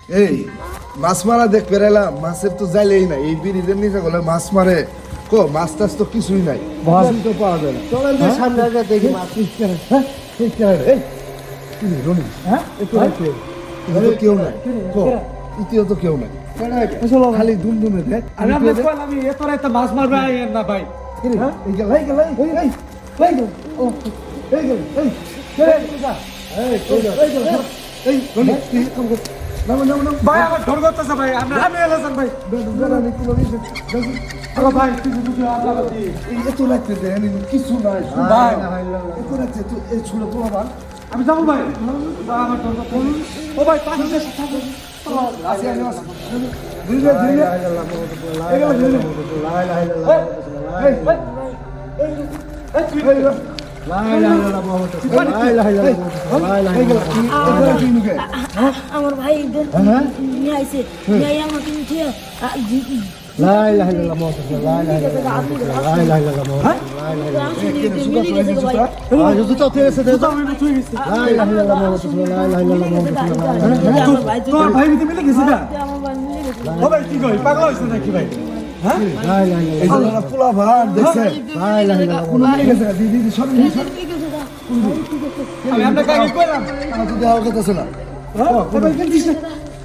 এই মাছ মারা দেখ পেরাইলাম, মাছের তো যাইলেই নাই, এই বিড়িদের নিচে গেলে মাছ মারে কো, মাছ টাছ তো কিছুই নাই, মাছই তো পাওয়া যায় না। চলেন যে সামনে আগে দেখি মাছ। রনি হ্যাঁ কেউ নাই, ইতিও তো কেউ নাই, খালি দুমদুমে দেখ। আমি এত রাতে মাছ মারবে না ভাই। ভাই আমার ঢোর করতেছে ভাই, আমরা আমি এলাম ভাই। ভাই কিছু নাই ভাই ছোট পোলাবান। আমি যাবো ভাই, আমার ঢোর করতেছে। ও ভাই পানি দেশ থাকো। আমার ভাই নিয়ে আইছে, নিয়ে আমাকে নিয়ে ভাই মিলে গেছে না? ও ভাই কি কই পাগল হইছ নাকি ভাই? হ্যাঁ পোলাবান দেখছে কোনো মিলে গেছে না, দিদি সব আমি আপনাকে আগে কইলাম তো দেওয়া গেছে না,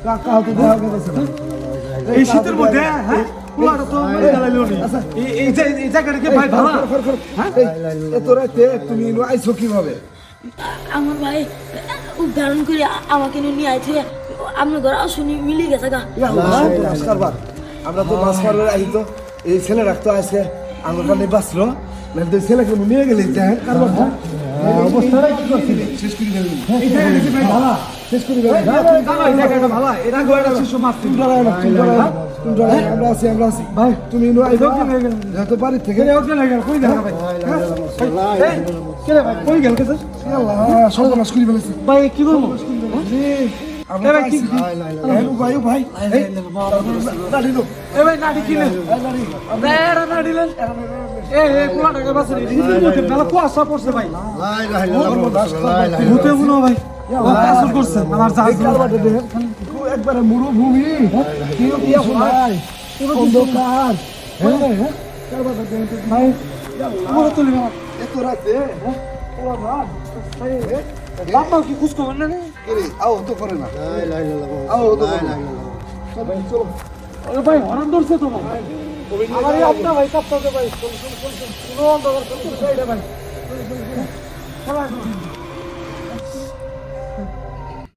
কাকা তো দেওয়া গেছে না। এই শীতের মধ্যে হ্যাঁ পোলাটা তো মেরে গেলাইলো নি। এই জায়গাটা কি ভাই ভালো? এত রাতে তুমি আইছো কিভাবে? আমার ভাই উদ্ধারণ করে আমাকে নিয়ে আইছে, আপনার ঘর শুনি মিলে গেছে গা। আমরা তো মাছ মারবার আই, তো এই ছেলে রাখতো আছে আমার কানে বাঁচলো না, তো ছেলেকে নিয়ে গেলে দেখেন কারবার অবস্থাটা কি করছিলি শেষ করে দেবেন। এই জায়গাটা কি ভাই ভালো? শেষ করে দেবেন। এই জায়গাটা ভালো, এরা গোয়াটা শিশু মাছ আমরা আছি ভাই, তুমি যত বাড়ি থেকে কই দেখা ভাই? কেরে ভাই কই গেল কেছে? সর্বনাশ করে ফেলেছে ভাই কি বলবো? আমরা আইছি। ভাই ভাই এ ভাই নাটি কিনে এরা নাটিলেন এ কোলা টাকা বাসে শীতের মধ্যে মেলা কুয়াশা পড়ছে ভাই। ভূতে গুলো ভাই আসল করছে আমার জাহাজ একবারে মরুভূমি, অন্ধকার ভাই পুরো তুলি না এত রাতে বাবা কি খুশ খবর না রে? আও তো করে না, আও তো করে না। চলো আরে ভাই হরান ধরছে তো ভাই। আমার এই আপনা ভাই কাপটা ভাই কোন অন্ধকার কোন ভাই